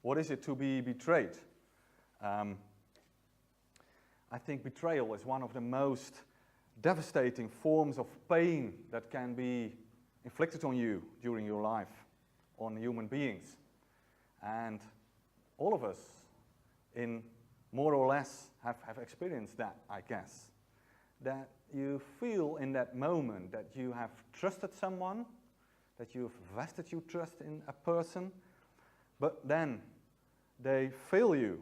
What is it to be betrayed? I think betrayal is one of the most devastating forms of pain that can be inflicted on you during your life, on human beings. And all of us, in more or less, have experienced that, I guess. That you feel in that moment that you have trusted someone, that you've vested your trust in a person, but then they fail you.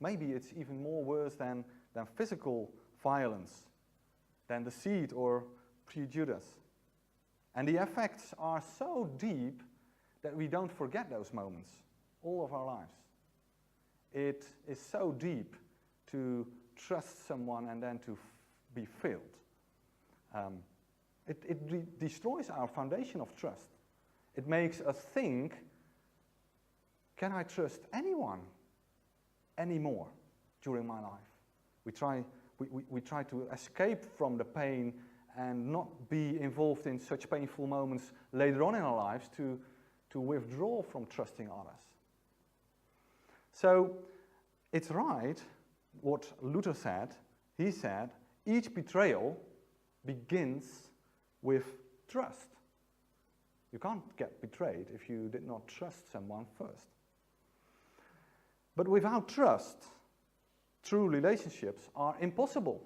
Maybe it's even more worse than physical violence, than deceit or prejudice. And the effects are so deep that we don't forget those moments all of our lives. It is so deep to trust someone and then to be failed. It destroys our foundation of trust. It makes us think, can I trust anyone anymore during my life? We try to escape from the pain and not be involved in such painful moments later on in our lives to withdraw from trusting others. So it's right what Luther said. He said, each betrayal begins with trust. You can't get betrayed if you did not trust someone first. But without trust, true relationships are impossible.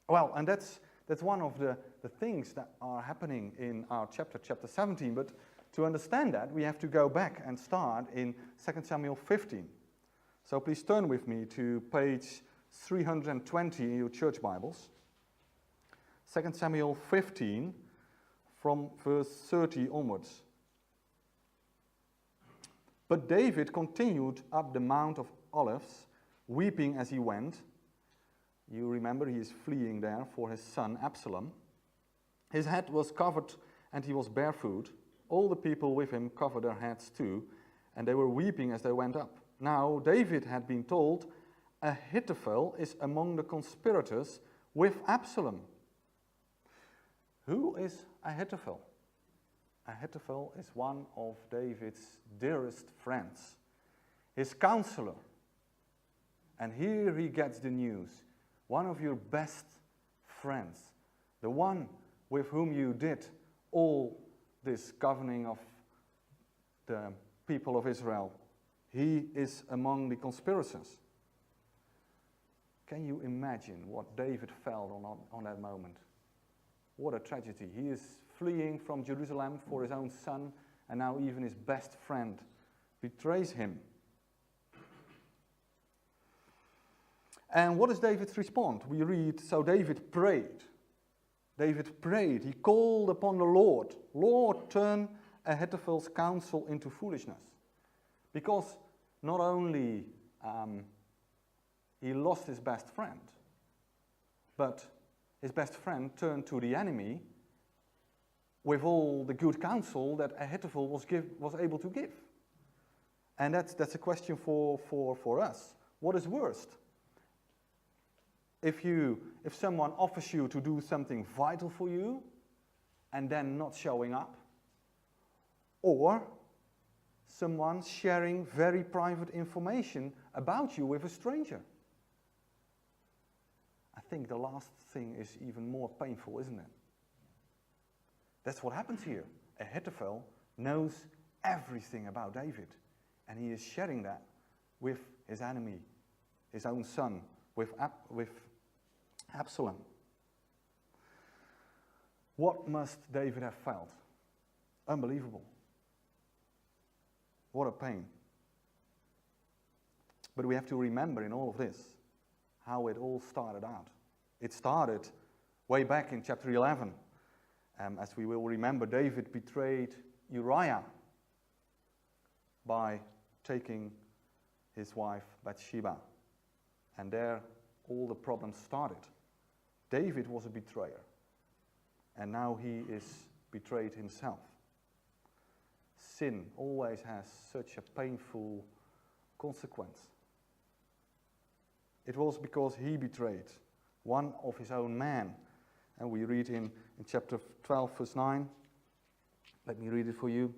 Well, and that's one of the things that are happening in our chapter 17. But to understand that, we have to go back and start in 2 Samuel 15. So please turn with me to page 320 in your church Bibles. 2 Samuel 15, from verse 30 onwards. But David continued up the Mount of Olives, weeping as he went. You remember he is fleeing there for his son Absalom. His head was covered and he was barefoot. All the people with him covered their heads too, and they were weeping as they went up. Now David had been told, Ahithophel is among the conspirators with Absalom. Who is Ahithophel? Ahithophel is one of David's dearest friends, his counselor. And here he gets the news. One of your best friends, the one with whom you did all this governing of the people of Israel, he is among the conspirators. Can you imagine what David felt on that moment? What a tragedy. He is fleeing from Jerusalem for his own son, and now even his best friend betrays him. And what does David respond? We read, so David prayed. David prayed. He called upon the Lord. Lord, turn Ahithophel's counsel into foolishness. Because not only he lost his best friend, but his best friend turned to the enemy with all the good counsel that Ahithophel was able to give. And that's a question for us. What is worst? If someone offers you to do something vital for you and then not showing up, or someone sharing very private information about you with a stranger. I think the last thing is even more painful, isn't it? That's what happens here. Ahithophel knows everything about David, and he is sharing that with his enemy, his own son, with Absalom. What must David have felt? Unbelievable. What a pain. But we have to remember in all of this how it all started out. It started way back in chapter 11. As we will remember, David betrayed Uriah by taking his wife Bathsheba. And there all the problems started. David was a betrayer. And now he is betrayed himself. Sin always has such a painful consequence. It was because he betrayed one of his own men. And we read in chapter 12, verse 9. Let me read it for you.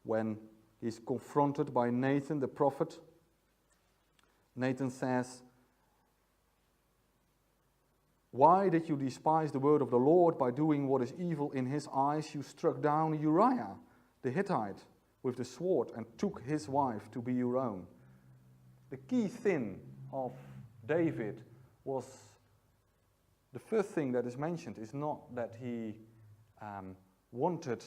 when he's confronted by Nathan the prophet. Nathan says, "Why did you despise the word of the Lord by doing what is evil in his eyes? You struck down Uriah the Hittite with the sword and took his wife to be your own." The key thing of David was, the first thing that is mentioned is not that he wanted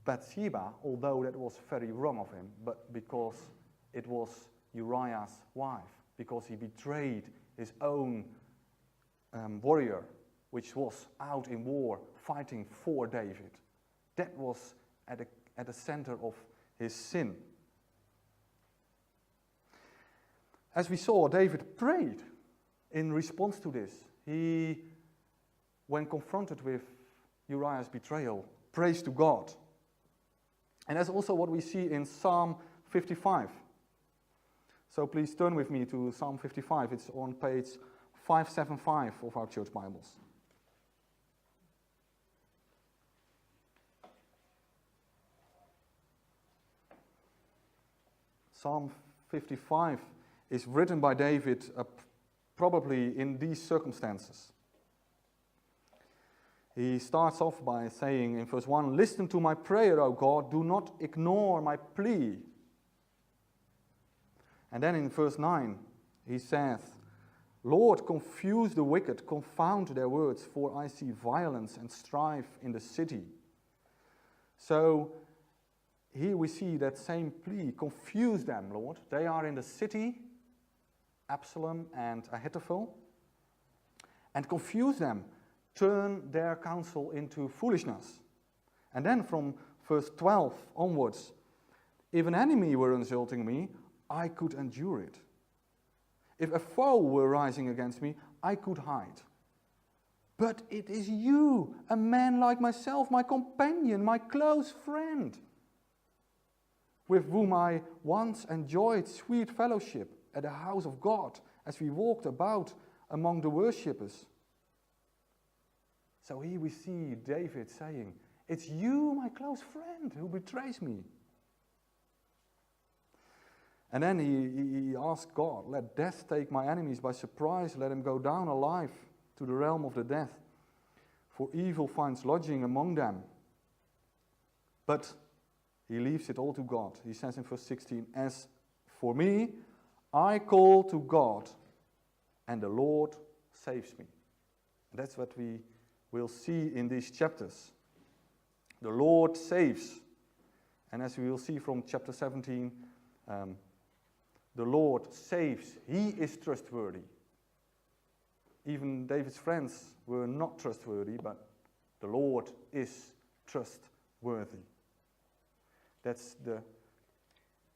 Bathsheba, although that was very wrong of him, but because it was Uriah's wife, because he betrayed his own warrior, which was out in war fighting for David. That was at the center of his sin. As we saw, David prayed in response to this. He, when confronted with Uriah's betrayal, prays to God. And that's also what we see in Psalm 55. So please turn with me to Psalm 55. It's on page 575 of our church Bibles. Psalm 55 is written by David probably in these circumstances. He starts off by saying in verse 1, "Listen to my prayer, O God, do not ignore my plea." And then in verse 9, he says, "Lord, confuse the wicked, confound their words, for I see violence and strife in the city." So here we see that same plea, confuse them, Lord. They are in the city, Absalom and Ahithophel, and confuse them, turn their counsel into foolishness. And then from verse 12 onwards, "If an enemy were insulting me, I could endure it. If a foe were rising against me, I could hide. But it is you, a man like myself, my companion, my close friend, with whom I once enjoyed sweet fellowship at the house of God, as we walked about among the worshippers." So here we see David saying, "It's you, my close friend, who betrays me." And then he asked God, "Let death take my enemies by surprise, let him go down alive to the realm of the dead, for evil finds lodging among them." But he leaves it all to God. He says in verse 16, "As for me, I call to God, and the Lord saves me." And that's what we will see in these chapters. The Lord saves. And as we will see from chapter 17, the Lord saves. He is trustworthy. Even David's friends were not trustworthy, but the Lord is trustworthy. That's the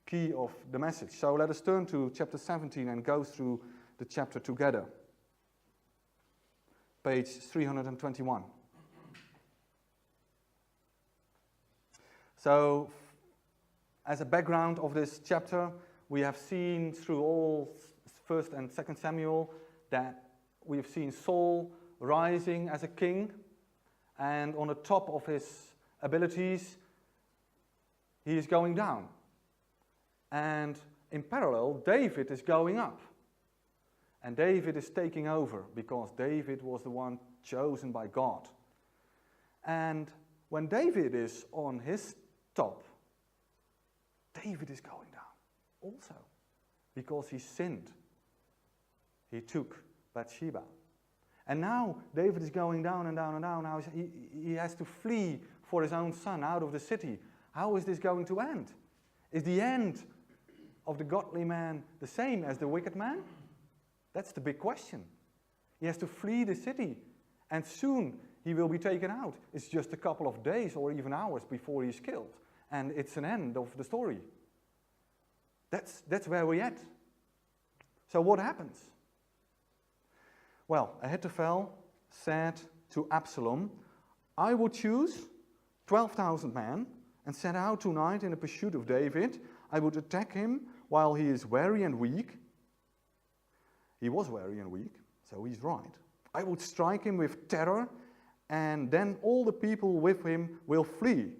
key of the message. So let us turn to chapter 17 and go through the chapter together. Page 321. So, as a background of this chapter, we have seen through all 1st and 2nd Samuel that we have seen Saul rising as a king, and on the top of his abilities, he is going down. And in parallel, David is going up. And David is taking over because David was the one chosen by God. And when David is on his top, David is going down also because he sinned. He took Bathsheba. And now David is going down and down and down. Now he has to flee for his own son out of the city. How is this going to end? Is the end of the godly man the same as the wicked man? That's the big question. He has to flee the city, and soon he will be taken out. It's just a couple of days or even hours before he's killed, and it's an end of the story. That's where we're at. So what happens? Well, Ahithophel said to Absalom, "I will choose 12,000 men and set out tonight in the pursuit of David. I would attack him while he is weary and weak." He was weary and weak, so he's right. "I would strike him with terror, and then all the people with him will flee."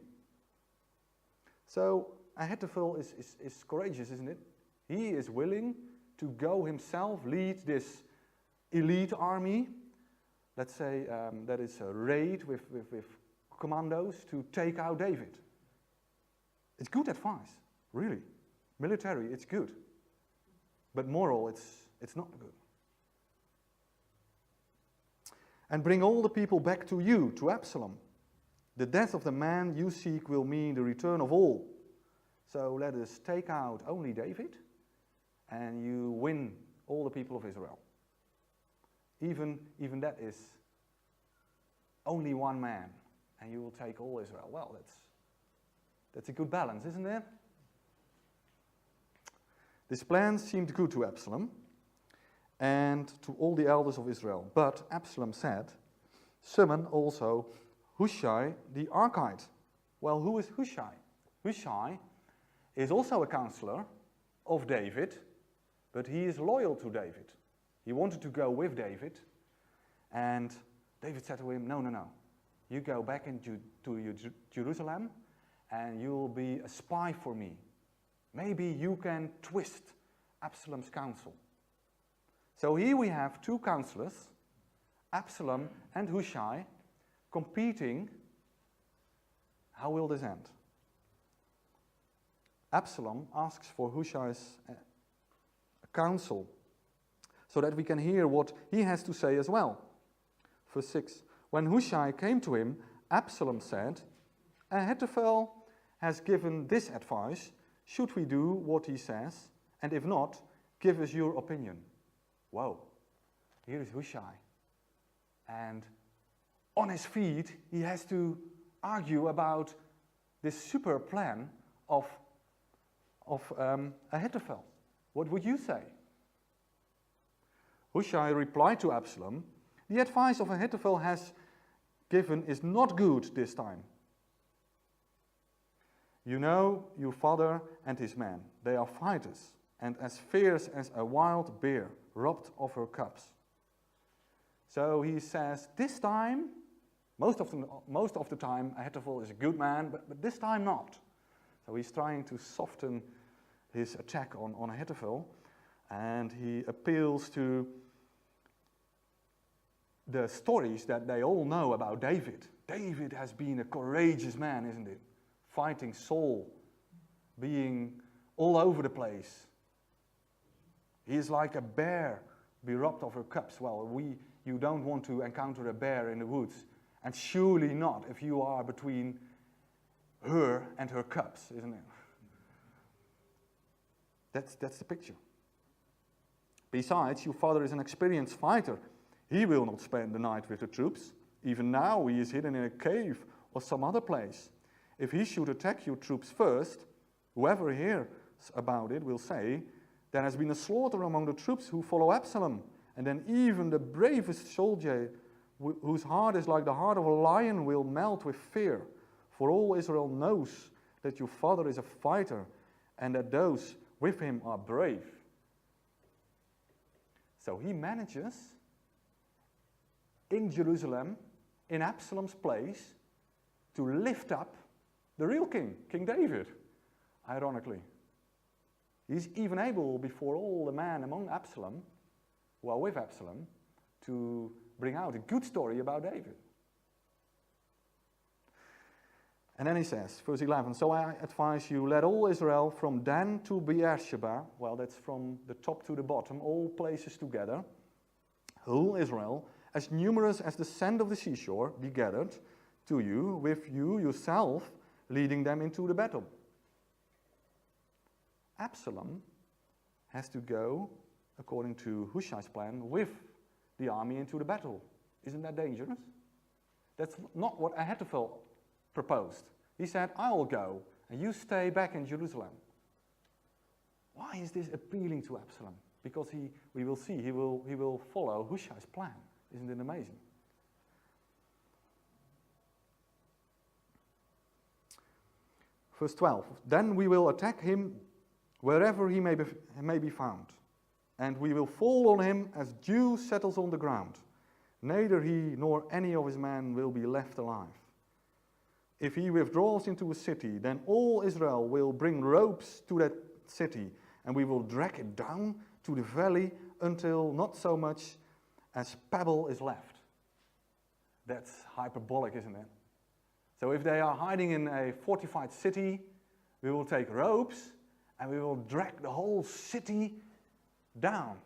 So Ahithophel is courageous, isn't it? He is willing to go himself, lead this elite army. Let's say that is a raid with commandos to take out David. It's good advice, really. Military, it's good. But moral, it's not good. And bring all the people back to you, to Absalom. The death of the man you seek will mean the return of all. So let us take out only David, and you win all the people of Israel. Even that is only one man, and you will take all Israel. Well, that's a good balance, isn't it? This plan seemed good to Absalom and to all the elders of Israel. But Absalom said, summon also Hushai the Archite. Well, who is Hushai? Hushai is also a counselor of David, but he is loyal to David. He wanted to go with David, and David said to him, no. You go back into Jerusalem, and you'll be a spy for me. Maybe you can twist Absalom's counsel. So here we have two counselors, Absalom and Hushai, competing. How will this end? Absalom asks for Hushai's counsel, so that we can hear what he has to say as well. Verse 6. When Hushai came to him, Absalom said, Ahithophel has given this advice. Should we do what he says? And if not, give us your opinion. Whoa, here is Hushai. And on his feet, he has to argue about this super plan of Ahithophel. What would you say? Hushai replied to Absalom, the advice of Ahithophel has given is not good this time. You know your father and his men. They are fighters, and as fierce as a wild bear, robbed of her cubs. So he says, this time, most of the time, Ahithophel is a good man, but this time not. So he's trying to soften his attack on Ahithophel, and he appeals to the stories that they all know about David. David has been a courageous man, isn't it? Fighting Saul, being all over the place. He is like a bear bereft of her cubs. Well, you don't want to encounter a bear in the woods, and surely not if you are between her and her cubs, isn't it? That's the picture. Besides, your father is an experienced fighter. He will not spend the night with the troops. Even now he is hidden in a cave or some other place. If he should attack your troops first, whoever hears about it will say, there has been a slaughter among the troops who follow Absalom. And then even the bravest soldier, whose heart is like the heart of a lion, will melt with fear. For all Israel knows that your father is a fighter, and that those with him are brave. So he manages, in Jerusalem, in Absalom's place, to lift up the real king, King David, ironically. He's even able, before all the men among Absalom, who are with Absalom, to bring out a good story about David. And then he says, verse 11, so I advise you, let all Israel from Dan to Beersheba, well, that's from the top to the bottom, all places together, whole Israel, as numerous as the sand of the seashore, be gathered to you, with you yourself leading them into the battle. Absalom has to go, according to Hushai's plan, with the army into the battle. Isn't that dangerous? That's not what Ahithophel proposed. He said, I will go, and you stay back in Jerusalem. Why is this appealing to Absalom? Because we will see, he will follow Hushai's plan. Isn't it amazing? Verse 12, then we will attack him wherever he may be found, and we will fall on him as dew settles on the ground. Neither he nor any of his men will be left alive. If he withdraws into a city, then all Israel will bring ropes to that city, and we will drag it down to the valley until not so much as pebble is left. That's hyperbolic, isn't it? So if they are hiding in a fortified city, we will take ropes and we will drag the whole city down.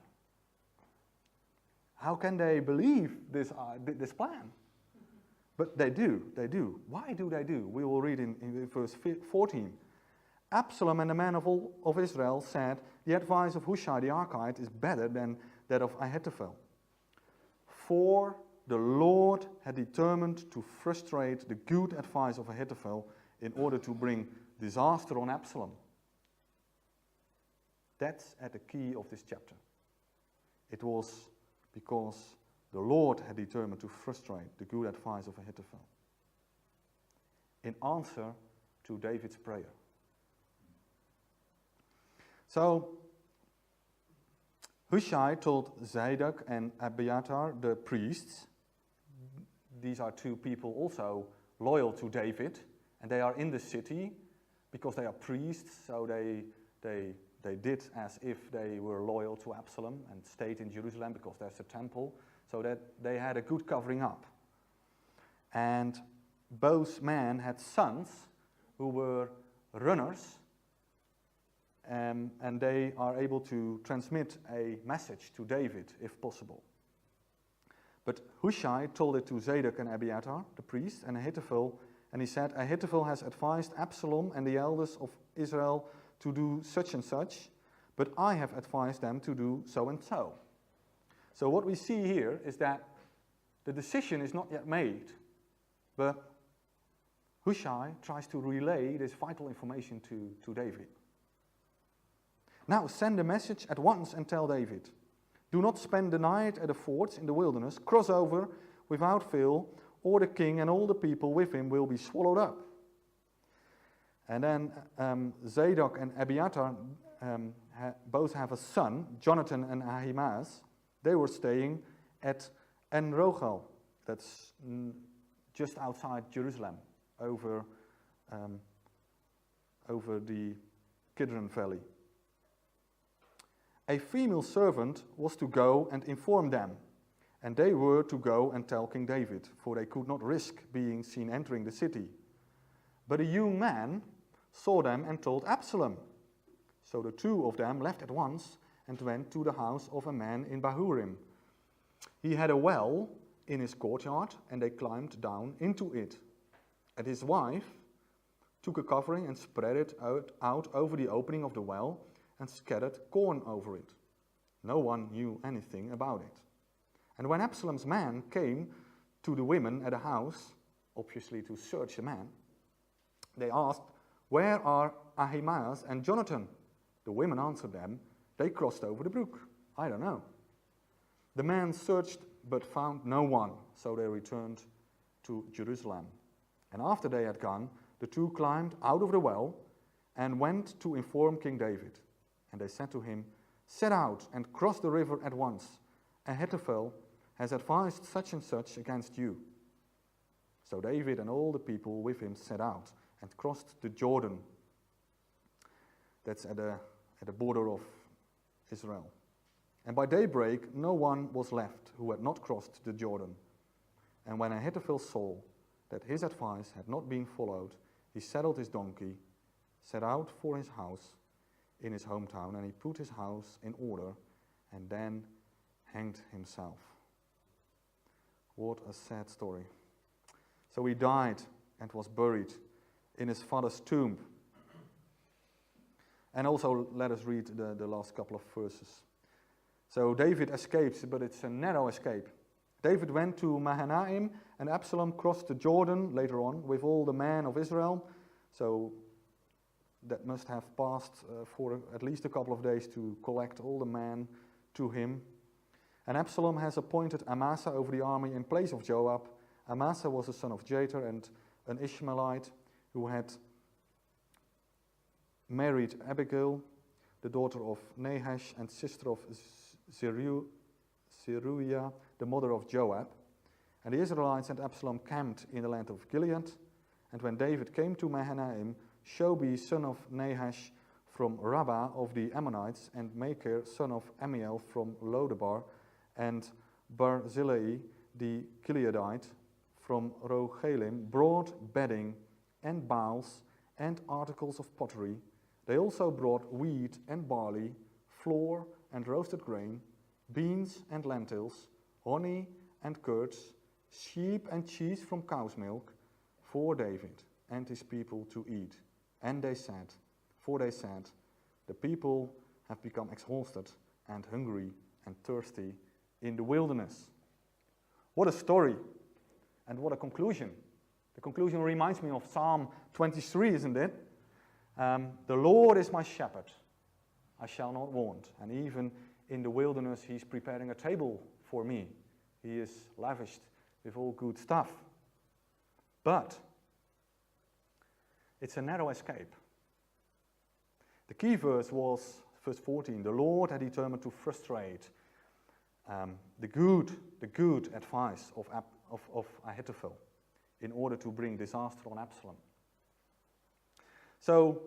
How can they believe this plan? But they do. Why do they do? We will read in verse 14. Absalom and the men of Israel said, the advice of Hushai the Archite is better than that of Ahithophel. For the Lord had determined to frustrate the good advice of Ahithophel in order to bring disaster on Absalom. That's at the key of this chapter. It was because the Lord had determined to frustrate the good advice of Ahithophel in answer to David's prayer. So, Hushai told Zadok and Abiathar, the priests, these are two people also loyal to David, and they are in the city because they are priests, so they did as if they were loyal to Absalom and stayed in Jerusalem because there's a temple, so that they had a good covering up. And both men had sons who were runners, and they are able to transmit a message to David if possible. But Hushai told it to Zadok and Abiathar, the priest, and Ahithophel, and he said, Ahithophel has advised Absalom and the elders of Israel to do such and such, but I have advised them to do so and so. So what we see here is that the decision is not yet made, but Hushai tries to relay this vital information to David. Now send a message at once and tell David, do not spend the night at the forts in the wilderness, cross over without fail, or the king and all the people with him will be swallowed up. And then Zadok and Abiathar both have a son, Jonathan and Ahimaaz. They were staying at En-Rogel, that's just outside Jerusalem, over the Kidron Valley. A female servant was to go and inform them, and they were to go and tell King David, for they could not risk being seen entering the city. But a young man saw them and told Absalom. So the two of them left at once and went to the house of a man in Bahurim. He had a well in his courtyard, and they climbed down into it. And his wife took a covering and spread it out over the opening of the well and scattered corn over it. No one knew anything about it. And when Absalom's men came to the women at the house, obviously to search the man, they asked, where are Ahimaaz and Jonathan? The women answered them, they crossed over the brook. I don't know. The men searched but found no one, so they returned to Jerusalem. And after they had gone, the two climbed out of the well and went to inform King David. And they said to him, set out and cross the river at once. Ahithophel has advised such and such against you. So David and all the people with him set out and crossed the Jordan. That's at the border of Israel. And by daybreak, no one was left who had not crossed the Jordan. And when Ahithophel saw that his advice had not been followed, he saddled his donkey, set out for his house in his hometown, and he put his house in order and then hanged himself. What a sad story. So he died and was buried in his father's tomb. And also let us read the last couple of verses. So David escapes, but it's a narrow escape. David went to Mahanaim, and Absalom crossed the Jordan later on with all the men of Israel. So that must have passed for at least a couple of days to collect all the men to him. And Absalom has appointed Amasa over the army in place of Joab. Amasa was the son of Jether and an Ishmaelite who had married Abigail, the daughter of Nahash and sister of Zeruiah, the mother of Joab. And the Israelites and Absalom camped in the land of Gilead. And when David came to Mahanaim, Shobi son of Nahash from Rabbah of the Ammonites, and Machir son of Ammiel from Lodebar, and Barzillai the Gileadite from Rogelim, brought bedding and bowls and articles of pottery. They also brought wheat and barley, flour and roasted grain, beans and lentils, honey and curds, sheep and cheese from cow's milk, for David and his people to eat. And they said, the people have become exhausted and hungry and thirsty in the wilderness. What a story, and what a conclusion. The conclusion reminds me of Psalm 23, isn't it? The Lord is my shepherd, I shall not want. And even in the wilderness, he's preparing a table for me. He is lavished with all good stuff. But it's a narrow escape. The key verse was verse 14. The Lord had determined to frustrate the good advice of Ahithophel in order to bring disaster on Absalom. So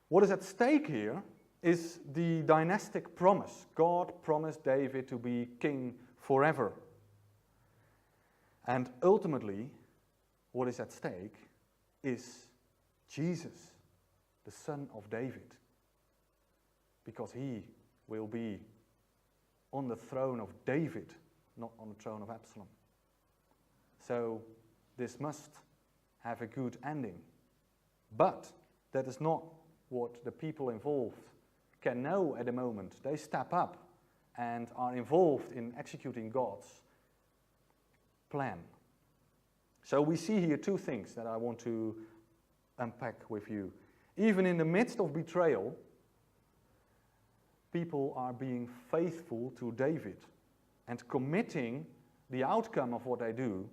what is at stake here is the dynastic promise. God promised David to be king forever. And ultimately, what is at stake is Jesus, the son of David, because he will be on the throne of David, not on the throne of Absalom. So this must have a good ending. But that is not what the people involved can know at the moment. They step up and are involved in executing God's plan. So we see here two things that I want to unpack with you. Even in the midst of betrayal, people are being faithful to David and committing the outcome of what they do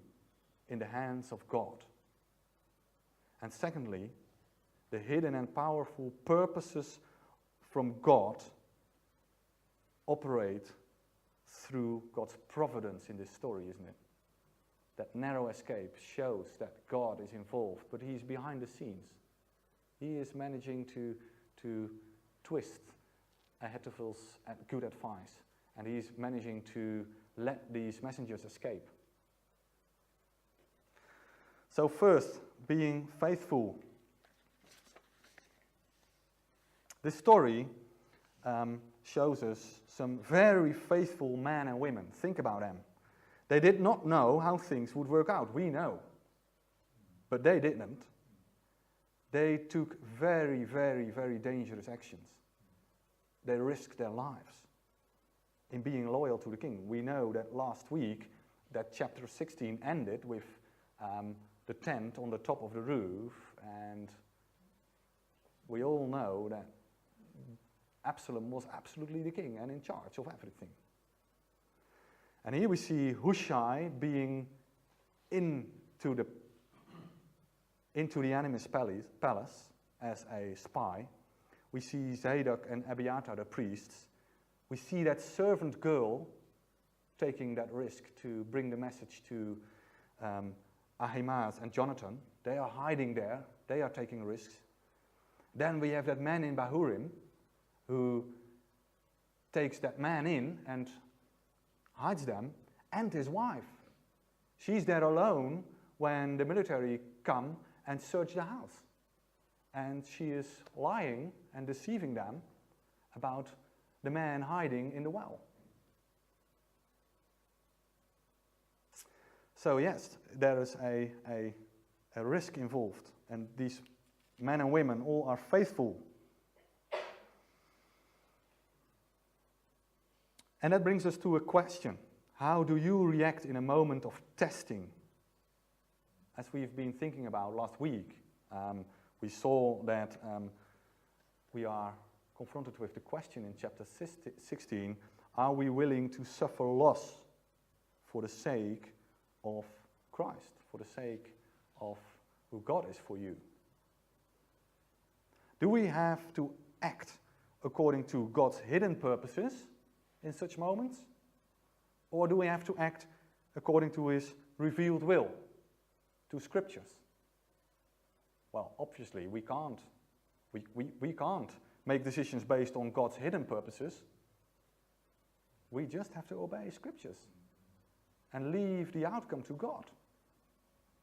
in the hands of God. And secondly, the hidden and powerful purposes from God operate through God's providence in this story, isn't it? That narrow escape shows that God is involved, but he's behind the scenes. He is managing to twist Ahithophel's good advice, and he's managing to let these messengers escape. So first, being faithful. This story shows us some very faithful men and women. Think about them. They did not know how things would work out. We know. But they didn't. They took very, very, very dangerous actions. They risked their lives in being loyal to the king. We know that last week, that chapter 16 ended with the tent on the top of the roof, and we all know that Absalom was absolutely the king and in charge of everything. And here we see Hushai being into the enemy's palace as a spy. We see Zadok and Abiathar, the priests. We see that servant girl taking that risk to bring the message to Ahimaaz and Jonathan. They are hiding there. They are taking risks. Then we have that man in Bahurim who takes that man in and hides them, and his wife. She's there alone when the military come and search the house. And she is lying and deceiving them about the man hiding in the well. So yes, there is a risk involved, and these men and women all are faithful. And that brings us to a question. How do you react in a moment of testing? As we've been thinking about last week, we saw that we are confronted with the question in chapter 16, are we willing to suffer loss for the sake of Christ, for the sake of who God is for you? Do we have to act according to God's hidden purposes in such moments? Or do we have to act according to his revealed will, to scriptures? Well, obviously we can't. We can't make decisions based on God's hidden purposes. We just have to obey Scriptures and leave the outcome to God,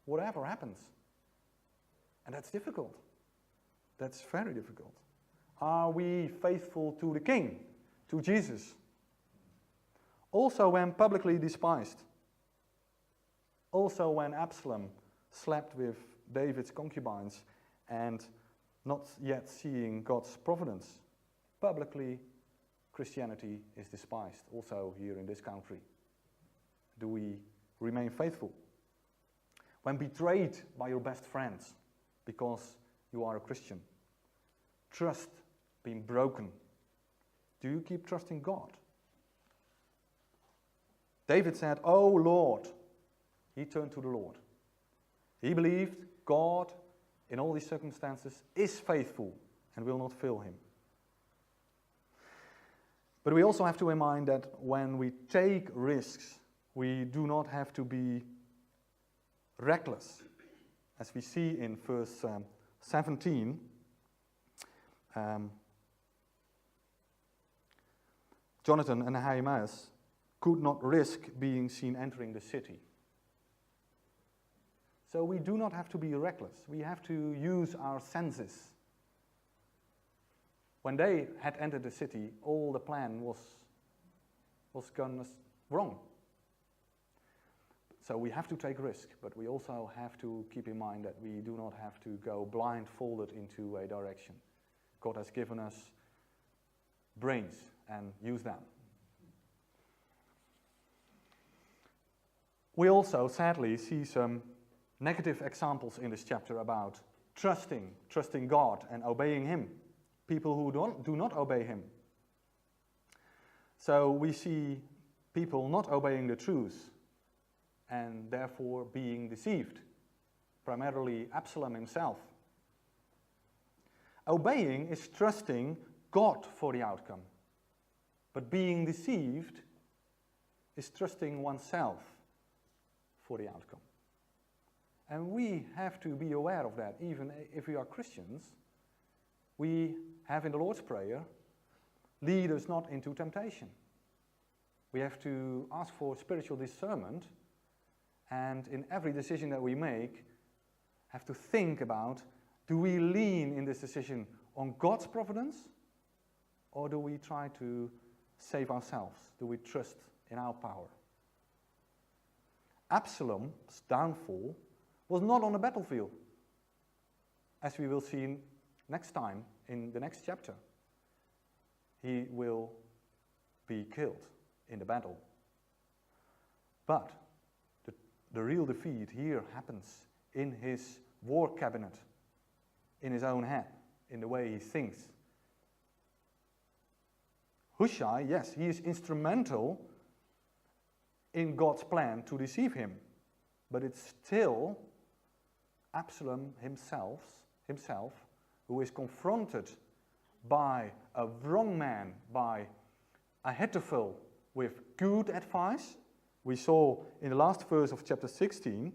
whatever happens. And that's difficult. That's very difficult. Are we faithful to the King, to Jesus? Also when publicly despised. Also when Absalom slept with David's concubines and not yet seeing God's providence. Publicly, Christianity is despised, also here in this country. Do we remain faithful? When betrayed by your best friends because you are a Christian. Trust being broken. Do you keep trusting God? David said, "Oh Lord." He turned to the Lord. He believed God, in all these circumstances, is faithful and will not fail him. But we also have to remind that when we take risks, we do not have to be reckless. As we see in verse 17, Jonathan and Ahimaaz could not risk being seen entering the city. So we do not have to be reckless. We have to use our senses. When they had entered the city, all the plan was gone wrong. So we have to take risk, but we also have to keep in mind that we do not have to go blindfolded into a direction. God has given us brains and use them. We also, sadly, see some negative examples in this chapter about trusting God and obeying Him. People who do not obey Him. So we see people not obeying the truth and therefore being deceived. Primarily Absalom himself. Obeying is trusting God for the outcome. But being deceived is trusting oneself for the outcome. And we have to be aware of that, even if we are Christians. We have in the Lord's Prayer, lead us not into temptation. We have to ask for spiritual discernment, and in every decision that we make, have to think about, do we lean in this decision on God's providence, or do we try to save ourselves? Do we trust in our power? Absalom's downfall was not on the battlefield, as we will see next time in the next chapter. He will be killed in the battle. But the real defeat here happens in his war cabinet, in his own head, in the way he thinks. Hushai, yes, he is instrumental in God's plan to deceive him, but it's still Absalom himself who is confronted by a wrong man, by Ahithophel with good advice. We saw in the last verse of chapter 16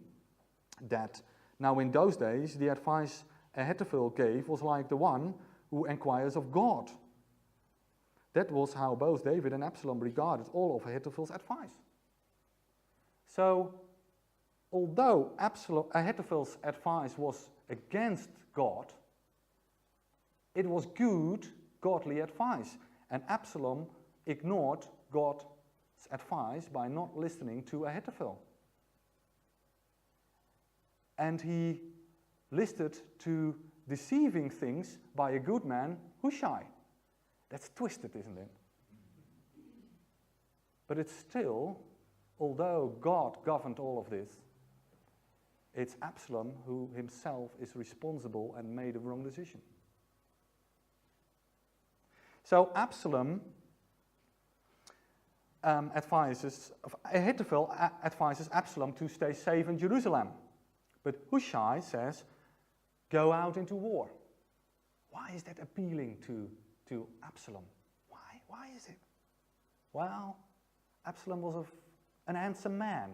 that now in those days the advice Ahithophel gave was like the one who inquires of God. That was how both David and Absalom regarded all of Ahithophel's advice. So, although Ahithophel's advice was against God, it was good, godly advice. And Absalom ignored God's advice by not listening to Ahithophel. And he listened to deceiving things by a good man, Hushai. That's twisted, isn't it? But it's still, although God governed all of this, it's Absalom who himself is responsible and made a wrong decision. So Absalom Ahithophel advises Absalom to stay safe in Jerusalem. But Hushai says, go out into war. Why is that appealing to Absalom? Why is it? Well, Absalom was an handsome man.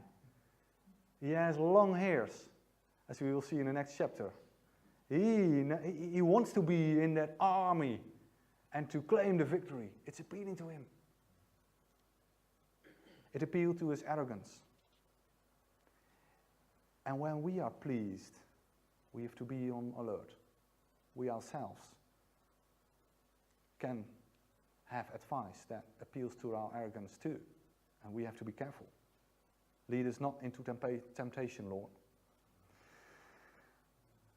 He has long hairs, as we will see in the next chapter. He wants to be in that army and to claim the victory. It's appealing to him. It appealed to his arrogance. And when we are pleased, we have to be on alert. We ourselves can have advice that appeals to our arrogance too. And we have to be careful. Lead us not into temptation, Lord.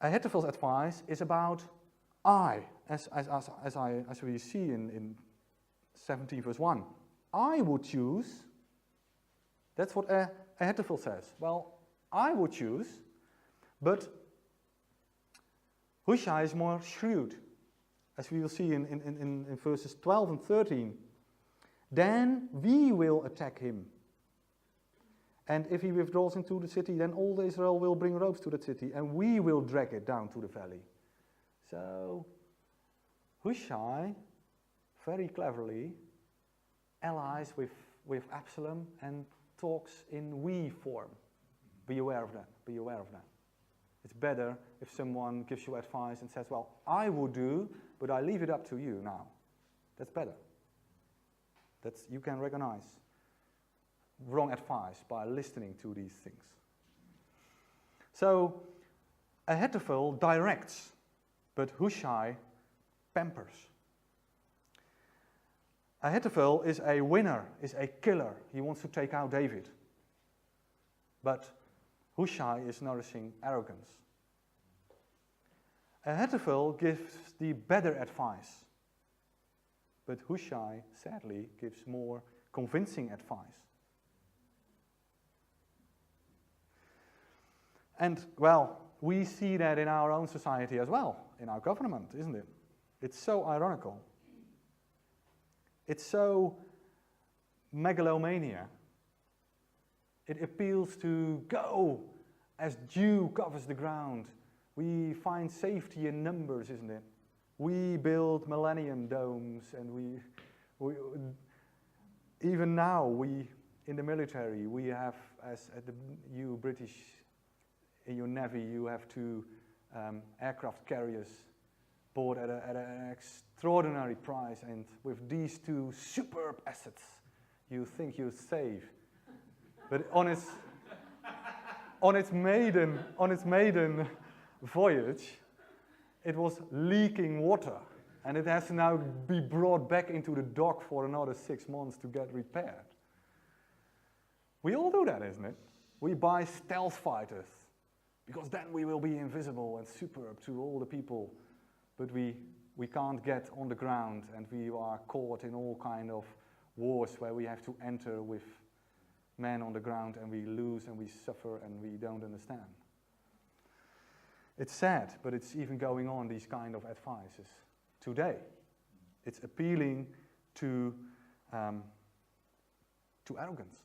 Ahithophel's advice is about as we see in 17 verse 1. I would choose, that's what Ahithophel says. Well, I would choose, but Hushai is more shrewd, as we will see in verses 12 and 13. Then we will attack him. And if he withdraws into the city, then all Israel will bring ropes to the city, and we will drag it down to the valley. So, Hushai, very cleverly, allies with Absalom and talks in we form. Be aware of that. Be aware of that. It's better if someone gives you advice and says, well, I would do, but I leave it up to you now. That's better. You can recognize wrong advice by listening to these things. So, Ahithophel directs, but Hushai pampers. Ahithophel is a winner, is a killer. He wants to take out David. But Hushai is nourishing arrogance. Ahithophel gives the better advice, but Hushai, sadly, gives more convincing advice. And, well, we see that in our own society as well, in our government, isn't it? It's so ironical. It's so megalomania. It appeals to go as dew covers the ground. We find safety in numbers, isn't it? We build millennium domes, and we even now, in the military, we have, you British, in your Navy, you have two aircraft carriers bought at an extraordinary price, and with these two superb assets, you think you're safe. But on its maiden voyage, it was leaking water, and it has to now be brought back into the dock for another 6 months to get repaired. We all do that, isn't it? We buy stealth fighters, because then we will be invisible and superb to all the people, but we can't get on the ground, and we are caught in all kind of wars where we have to enter with men on the ground, and we lose and we suffer and we don't understand. It's sad, but it's even going on, these kind of advices today. It's appealing to arrogance.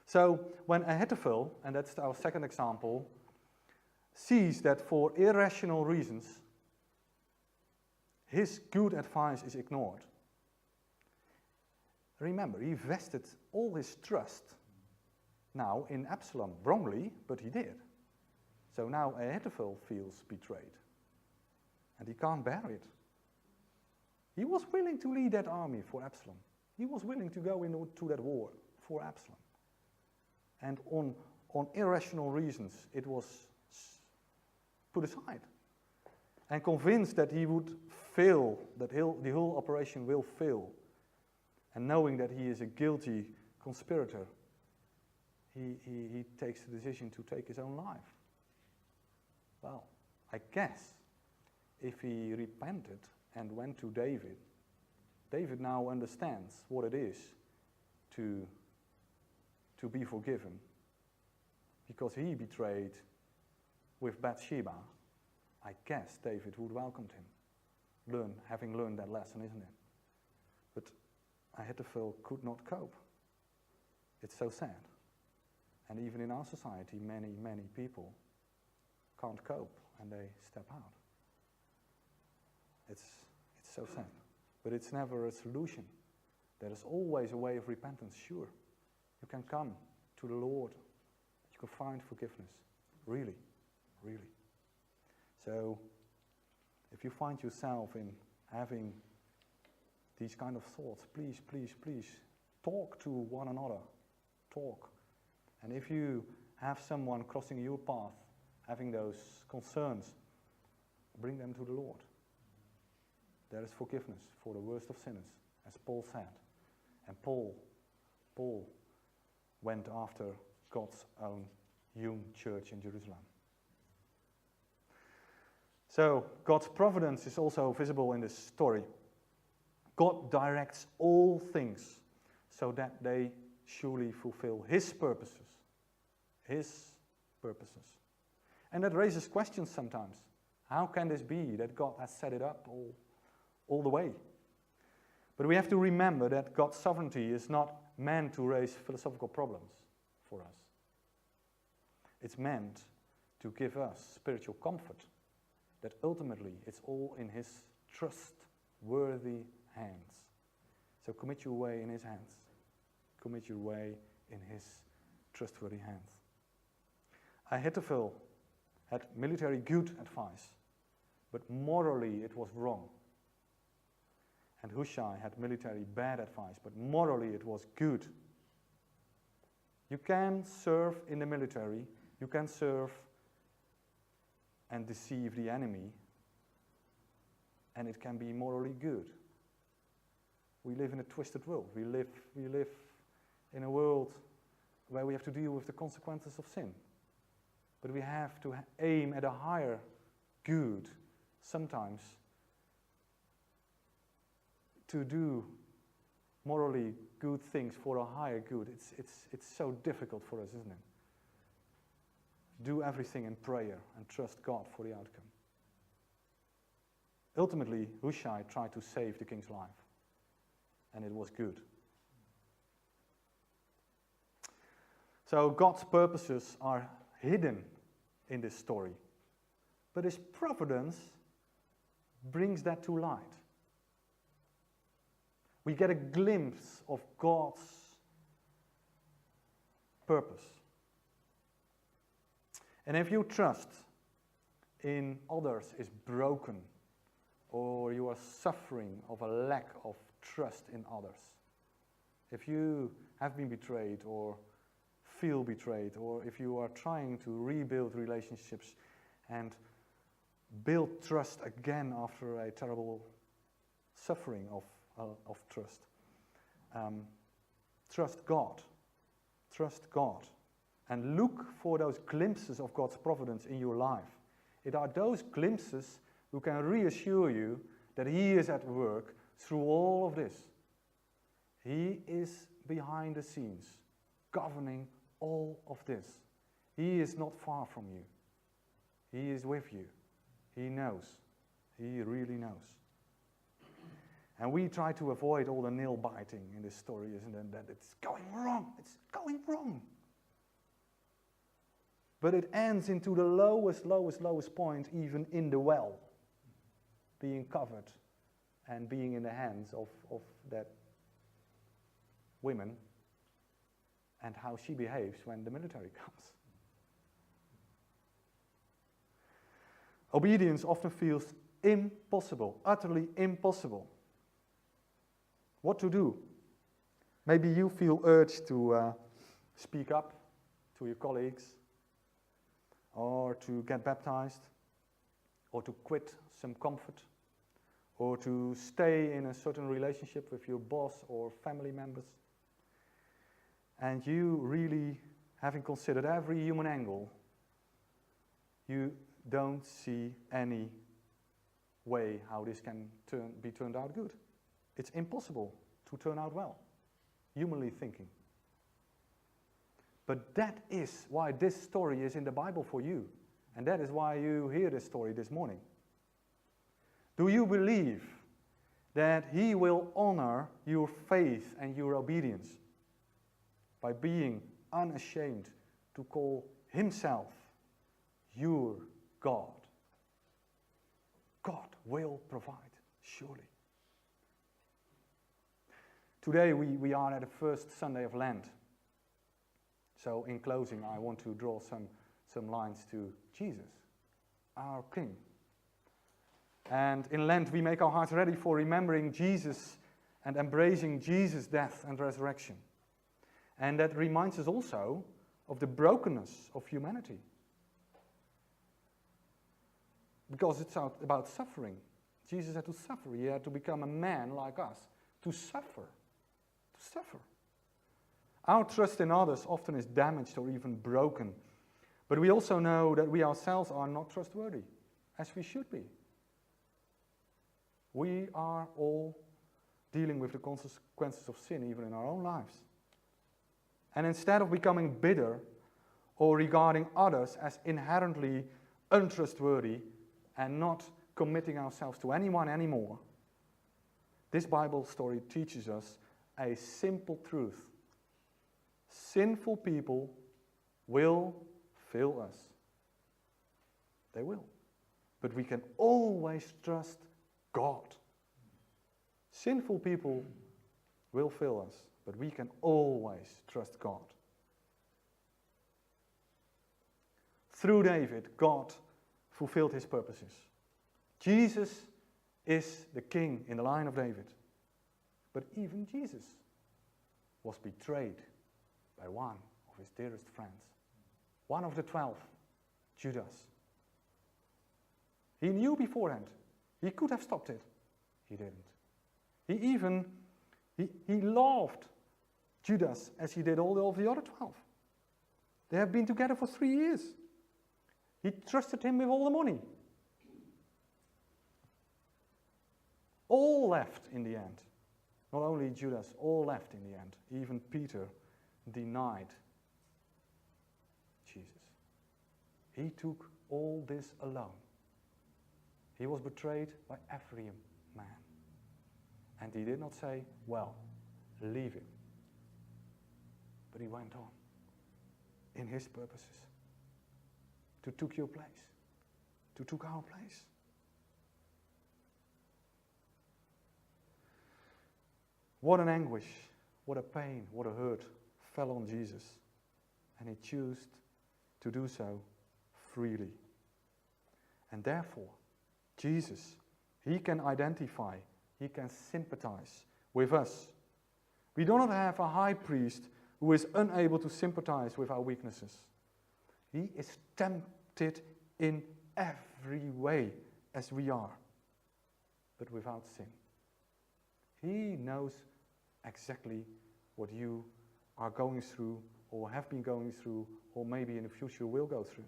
So when Ahithophel, and that's our second example, sees that for irrational reasons his good advice is ignored. Remember, he vested all his trust now in Absalom, wrongly, but he did. So now Ahithophel feels betrayed, and he can't bear it. He was willing to lead that army for Absalom. He was willing to go into that war for Absalom. And on irrational reasons, it was put aside. And convinced that he would fail, that the whole operation will fail. And knowing that he is a guilty conspirator, he takes the decision to take his own life. Well, I guess if he repented and went to David, David now understands what it is to be forgiven, because he betrayed with Bathsheba. I guess David would welcome him, having learned that lesson, isn't it? But Ahithophel could not cope. It's so sad. And even in our society, many, many people can't cope, and they step out. It's so sad. But it's never a solution. There is always a way of repentance, sure. You can come to the Lord. You can find forgiveness, really. really. So, if you find yourself in having these kind of thoughts, please, please, please, talk to one another. Talk. And if you have someone crossing your path, having those concerns, bring them to the Lord. There is forgiveness for the worst of sinners, as Paul said. And Paul went after God's own young church in Jerusalem. So, God's providence is also visible in this story. God directs all things so that they surely fulfill His purposes. His purposes. And that raises questions sometimes. How can this be that God has set it up all the way? But we have to remember that God's sovereignty is not meant to raise philosophical problems for us. It's meant to give us spiritual comfort, that ultimately it's all in His trustworthy hands. So commit your way in His hands. Commit your way in His trustworthy hands. Ahithophel had military good advice, but morally it was wrong. And Hushai had military bad advice, but morally it was good. You can serve in the military, you can serve and deceive the enemy, and it can be morally good. We live in a twisted world. We live in a world where we have to deal with the consequences of sin. But we have to aim at a higher good, sometimes, to do morally good things for a higher good. It's so difficult for us, isn't it? Do everything in prayer and trust God for the outcome. Ultimately, Hushai tried to save the king's life, and it was good. So God's purposes are hidden in this story, but His providence brings that to light. We get a glimpse of God's purpose. And if your trust in others is broken, or you are suffering of a lack of trust in others, if you have been betrayed or feel betrayed, or if you are trying to rebuild relationships and build trust again after a terrible suffering of trust, trust God. Trust God. And look for those glimpses of God's providence in your life. It are those glimpses who can reassure you that He is at work through all of this. He is behind the scenes, governing all of this. He is not far from you. He is with you. He knows. He really knows. And we try to avoid all the nail biting in this story, isn't it? That it's going wrong. It's going wrong. But it ends into the lowest point, even in the well, being covered and being in the hands of that woman, and how she behaves when the military comes. Obedience often feels impossible, utterly impossible. What to do? Maybe you feel urged to speak up to your colleagues, or to get baptized, or to quit some comfort, or to stay in a certain relationship with your boss or family members. And you really, having considered every human angle, you don't see any way how this can be turned out good. It's impossible to turn out well, humanly thinking. But that is why this story is in the Bible for you. And that is why you hear this story this morning. Do you believe that He will honor your faith and your obedience by being unashamed to call Himself your God? God will provide, surely. Today we are at the first Sunday of Lent. So in closing, I want to draw some lines to Jesus, our King. And in Lent, we make our hearts ready for remembering Jesus and embracing Jesus' death and resurrection. And that reminds us also of the brokenness of humanity. Because it's about suffering. Jesus had to suffer. He had to become a man like us. To suffer. To suffer. Our trust in others often is damaged or even broken. But we also know that we ourselves are not trustworthy, as we should be. We are all dealing with the consequences of sin, even in our own lives. And instead of becoming bitter or regarding others as inherently untrustworthy and not committing ourselves to anyone anymore, this Bible story teaches us a simple truth. Sinful people will fail us. They will. But we can always trust God. Sinful people will fail us, but we can always trust God. Through David, God fulfilled his purposes. Jesus is the king in the line of David. But even Jesus was betrayed by one of his dearest friends. One of the 12, Judas. He knew beforehand. He could have stopped it. He didn't. He loved Judas as he did all of the other 12. They have been together for 3 years. He trusted him with all the money. All left in the end. Not only Judas, all left in the end. Even Peter denied Jesus. He took all this alone. He was betrayed by every man. And he did not say, well, leave him. But he went on in his purposes to take your place, to take our place. What an anguish, what a pain, what a hurt fell on Jesus. And he chose to do so freely. And therefore, Jesus, he can identify, he can sympathize with us. We do not have a high priest who is unable to sympathize with our weaknesses. He is tempted in every way as we are, but without sin. He knows exactly what you are going through, or have been going through, or maybe in the future will go through.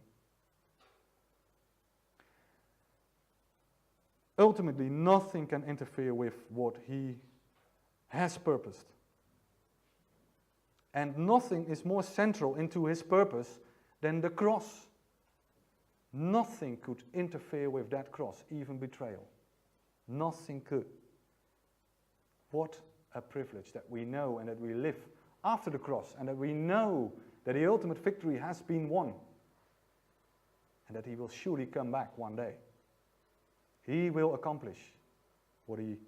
Ultimately, nothing can interfere with what he has purposed. And nothing is more central into his purpose than the cross. Nothing could interfere with that cross, even betrayal. Nothing could. What a privilege that we know and that we live after the cross, and that we know that the ultimate victory has been won, and that he will surely come back one day. He will accomplish what he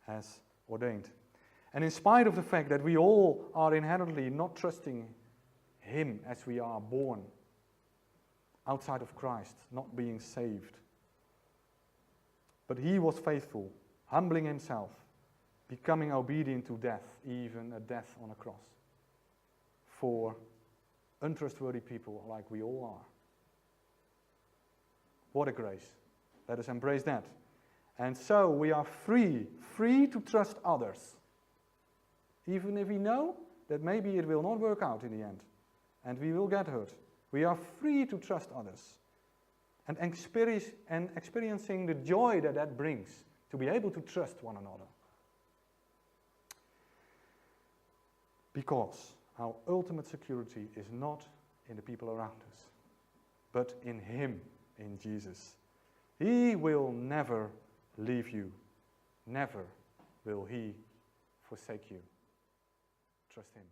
has ordained. And in spite of the fact that we all are inherently not trusting him as we are born outside of Christ, not being saved, but he was faithful, humbling himself, becoming obedient to death, even a death on a cross, for untrustworthy people like we all are. What a grace. Let us embrace that. And so we are free to trust others. Even if we know that maybe it will not work out in the end, and we will get hurt. We are free to trust others. And experiencing the joy that that brings, to be able to trust one another. Because our ultimate security is not in the people around us, but in him, in Jesus. He will never leave you. Never will he forsake you. Trust him.